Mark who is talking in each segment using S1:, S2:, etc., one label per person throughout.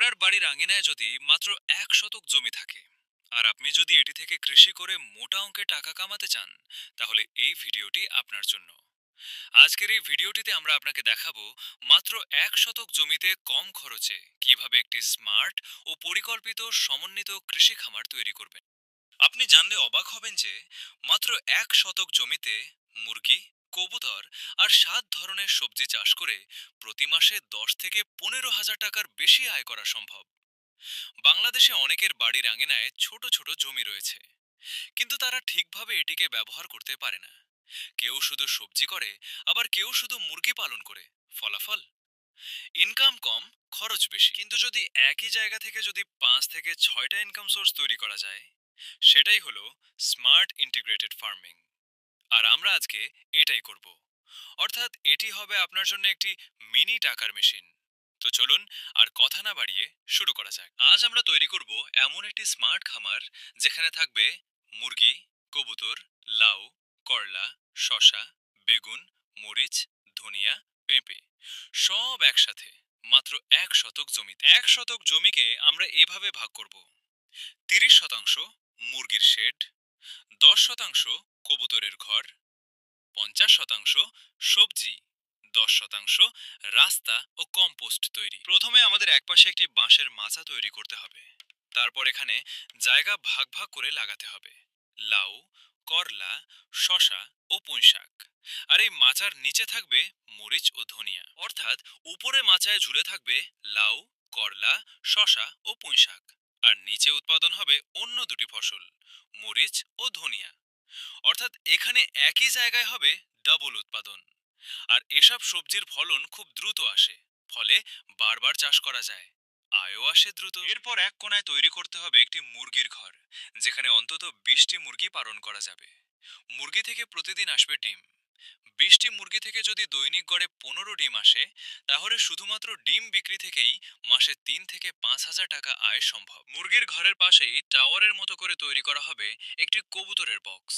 S1: আপনার বাড়ির আঙিনায় যদি মাত্র ১ শতক জমি থাকে আর আপনি যদি এটি থেকে কৃষি করে মোটা অঙ্কের টাকা কামাতে চান, তাহলে এই ভিডিওটি আপনার জন্য। আজকের এই ভিডিওটিতে আমরা আপনাকে দেখাবো মাত্র ১ শতক জমিতে কম খরচে কিভাবে একটি স্মার্ট ও পরিকল্পিত সমন্বিত কৃষি খামার তৈরি করবেন। আপনি জানলে অবাক হবেন যে মাত্র ১ শতক জমিতে মুরগি, কবুতর আর ৭ ধরনের সবজি চাষ করে প্রতি মাসে ১০ থেকে ১৫ হাজার টাকার বেশি আয় করা সম্ভব। বাংলাদেশে অনেকের বাড়ির আঙিনায় ছোট ছোট জমি রয়েছে, কিন্তু তারা ঠিকভাবে এটিকে ব্যবহার করতে পারে না। কেউ শুধু সবজি করে, আবার কেউ শুধু মুরগি পালন করে। ফলাফল, ইনকাম কম, খরচ বেশি। কিন্তু যদি একই জায়গা থেকে যদি ৫ থেকে ৬টা ইনকাম সোর্স তৈরি করা যায়, সেটাই হলো স্মার্ট ইন্টিগ্রেটেড ফার্মিং। আর আমরা আজকে এটাই করব। অর্থাৎ এটি হবে আপনার জন্য একটি মিনি টাকার মেশিন। তো চলুন আর কথা না বাড়িয়ে শুরু করা যাক। আজ আমরা তৈরি করব এমন একটি স্মার্ট খামার যেখানে থাকবে মুরগি, কবুতর, লাউ, করলা, শসা, বেগুন, মরিচ, ধনিয়া, পেঁপে, সব একসাথে মাত্র ১ শতক জমিতে। ১ শতক জমিকে আমরা এভাবে ভাগ করব: ৩০ শতাংশ মুরগির শেড, ১০ শতাংশ কবুতরের ঘর, ৫০ শতাংশ সবজি, ১০ শতাংশ রাস্তা ও কম্পোস্ট তৈরি। প্রথমে আমাদের একপাশে একটি বাঁশের মাচা তৈরি করতে হবে। তারপর এখানে জায়গা ভাগ ভাগ করে লাগাতে হবে লাউ, করলা, শসা ও পুঁইশাক। আর এই মাচার নিচে থাকবে মরিচ ও ধনিয়া। অর্থাৎ উপরে মাচায় ঝুলে থাকবে লাউ, করলা, শসা ও পুঁইশাক। আর নিচে উৎপাদন হবে অন্য দুটি ফসল, মরিচ ও ধনিয়া। অর্থাৎ এখানে একই জায়গায় হবে ডাবল উৎপাদন। আর এসব সবজির ফলন খুব দ্রুত আসে, ফলে বারবার চাষ করা যায়, আয়ও আসে দ্রুত। এরপর এক কোণায় তৈরি করতে হবে একটি মুরগির ঘর, যেখানে অন্তত ২০টি মুরগি পালন করা যাবে। মুরগি থেকে প্রতিদিন আসবে ডিম। ২০টি মুরগি থেকে যদি দৈনিক গড়ে ১৫ ডিম আসে, তাহলে শুধুমাত্র ডিম বিক্রি থেকেই মাসে ৩ থেকে ৫ হাজার টাকা আয় সম্ভব। মুরগির ঘরের পাশেই টাওয়ারের মতো করে তৈরি করা হবে একটি কবুতরের বক্স,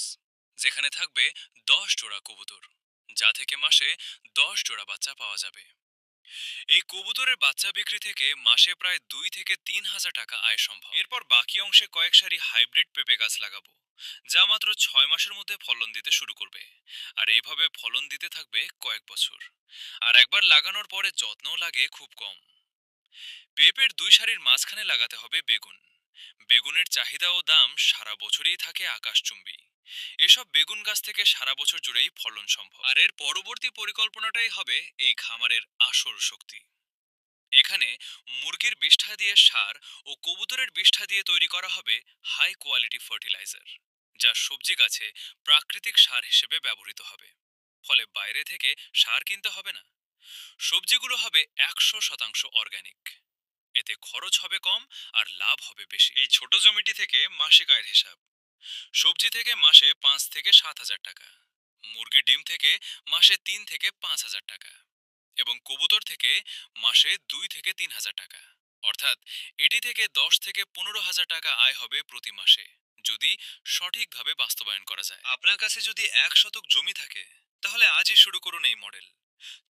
S1: যেখানে থাকবে ১০ জোড়া কবুতর, যা থেকে মাসে ১০ জোড়া বাচ্চা পাওয়া যাবে। এই কবুতরের বাচ্চা বিক্রি থেকে মাসে প্রায় ২ থেকে ৩ হাজার টাকা আয় সম্ভব। এরপর বাকি অংশে কয়েক সারি হাইব্রিড পেঁপে গাছ লাগাবো, যা মাত্র ৬ মাসের মধ্যে ফলন দিতে শুরু করবে। আর এইভাবে ফলন দিতে থাকবে কয়েক বছর। আর একবার লাগানোর পরে যত্নও লাগে খুব কম। পেঁপের ২ সারির মাঝখানে লাগাতে হবে বেগুন। বেগুনের চাহিদা ও দাম সারা বছরই থাকে আকাশচুম্বী। এসব বেগুন গাছ থেকে সারা বছর জুড়েই ফলন সম্ভব। আর এর পরবর্তী পরিকল্পনাটাই হবে এই খামারের আসল শক্তি। এখানে মুরগির বিষ্ঠা দিয়ে সার ও কবুতরের বিষ্ঠা দিয়ে তৈরি করা হবে হাই কোয়ালিটি ফার্টিলাইজার, যা সবজি গাছে প্রাকৃতিক সার হিসেবে ব্যবহৃত হবে। ফলে বাইরে থেকে সার কিনতে হবে না। সবজিগুলো হবে ১০০ শতাংশ অর্গানিক। এতে খরচ হবে কম আর লাভ হবে বেশি। এই ছোট জমিটি থেকে মাসিক আয়ের হিসাব: সবজি থেকে মাসে ৫ থেকে ৭ হাজার টাকা, মুরগির ডিম থেকে মাসে ৩ থেকে ৫ হাজার টাকা, এবং কবুতর থেকে মাসে ২ থেকে ৩ হাজার টাকা। অর্থাৎ এটি থেকে ১০ থেকে ১৫ হাজার টাকা আয় হবে প্রতি মাসে, যদি সঠিকভাবে বাস্তবায়ন করা যায়। আপনার কাছে যদি ১ শতক জমি থাকে, তাহলে আজই শুরু করুন এই মডেল।